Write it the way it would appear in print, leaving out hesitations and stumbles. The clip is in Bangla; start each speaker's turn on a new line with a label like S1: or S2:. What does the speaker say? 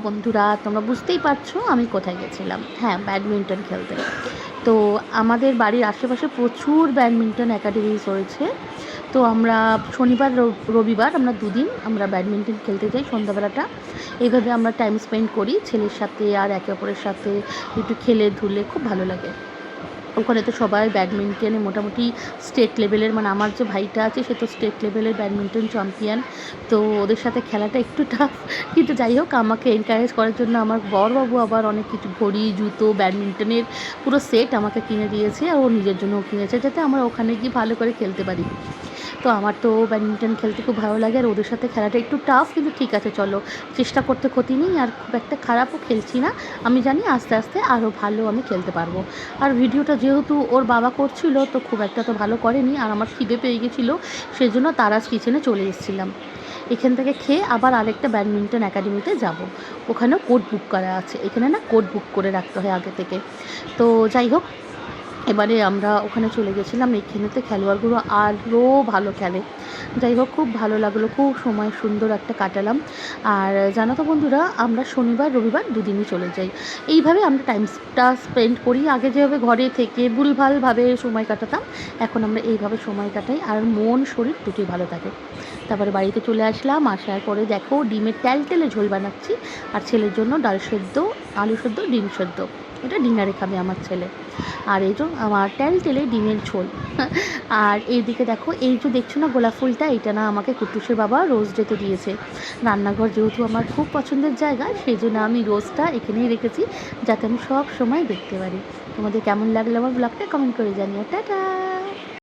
S1: বন্ধুরা, তোমরা বুঝতেই পারছো আমি কোথায় গেছিলাম। হ্যাঁ, ব্যাডমিন্টন খেলতে। তো আমাদের বাড়ির আশেপাশে প্রচুর ব্যাডমিন্টন একাডেমিস রয়েছে। তো আমরা শনিবার রবিবার আমরা দুদিন আমরা ব্যাডমিন্টন খেলতে যাই সন্ধ্যাবেলাটা। এইভাবে আমরা টাইম স্পেন্ড করি ছেলের সাথে, আর একে অপরের সাথে একটু খেলে ধুলে খুব ভালো লাগে। ওখানে তো সবাই ব্যাডমিন্টনে মোটামুটি স্টেট লেভেলের, মানে আমার যে ভাইটা আছে সে তো স্টেট লেভেলের ব্যাডমিন্টন চ্যাম্পিয়ন। তো ওদের সাথে খেলাটা একটু টাফ, কিন্তু যাই হোক আমাকে এনকারেজ করার জন্য আমার বড়বাবু আবার অনেক কিছু ঘড়ি, জুতো, ব্যাডমিন্টনের পুরো সেট আমাকে কিনে দিয়েছে, আর ও নিজের জন্যও কিনেছে যাতে আমরা ওখানে গিয়ে ভালো করে খেলতে পারি। তো আমার তো ব্যাডমিন্টন খেলতে খুব ভালো লাগে, আর ওদের সাথে খেলাটা একটু টাফ, কিন্তু ঠিক আছে চলো, চেষ্টা করতে ক্ষতি নেই, আর খুব একটা খারাপও খেলছি না। আমি জানি আস্তে আস্তে আরও ভালো আমি খেলতে পারবো। আর ভিডিওটা যেহেতু ওর বাবা করছিল তো খুব একটা তো ভালো করেনি, আর আমার খিদে পেয়ে গেছিলো, সেই জন্য তারাজ কিচেনে চলে এসেছিলাম। এখান থেকে খেয়ে আবার আরেকটা ব্যাডমিন্টন একাডেমিতে যাব। ওখানেও কোড বুক করা আছে, এখানে না কোড বুক করে রাখতে হয় আগে থেকে। তো যাই হোক, এবারে আমরা ওখানে চলে গেছিলাম। এইখানেতে খেলোয়াড়গুলো আরও ভালো খেলে। যাই হোক, খুব ভালো লাগলো, খুব সময় সুন্দর একটা কাটালাম। আর জানো তো বন্ধুরা, আমরা শনিবার রবিবার দুদিনই চলে যাই। এইভাবে আমরা টাইমটা স্পেন্ড করি। আগে যেভাবে ঘরে থেকে ভুলভালভাবে সময় কাটাতাম, এখন আমরা এইভাবে সময় কাটাই, আর মন শরীর দুটোই ভালো থাকে। তারপরে বাড়িতে চলে আসলাম, আসার পরে দেখো ডিমের টেলে ঝোল বানাচ্ছি, আর ছেলের জন্য ডাল সেদ্ধ, আলু সেদ্ধ, ডিম সেদ্ধ। এটা ডিনারে খাবে আমার ছেলে। আর এই যে আমার টেলে ডিমের ঝোল। আর এইদিকে দেখো, এই যে দেখছো না গোলাপ ফুলটা, এটা না আমাকে কুট্টুসের বাবা রোজ ডেতে দিয়েছে। রান্নাঘর যেহেতু আমার খুব পছন্দের জায়গা, সেই জন্য আমি রোজটা এখানেই রেখেছি, যাতে আমি সব সময় দেখতে পারি। তোমাদের কেমন লাগলো আমার ব্লগটা কমেন্ট করে জানিও। টাটা।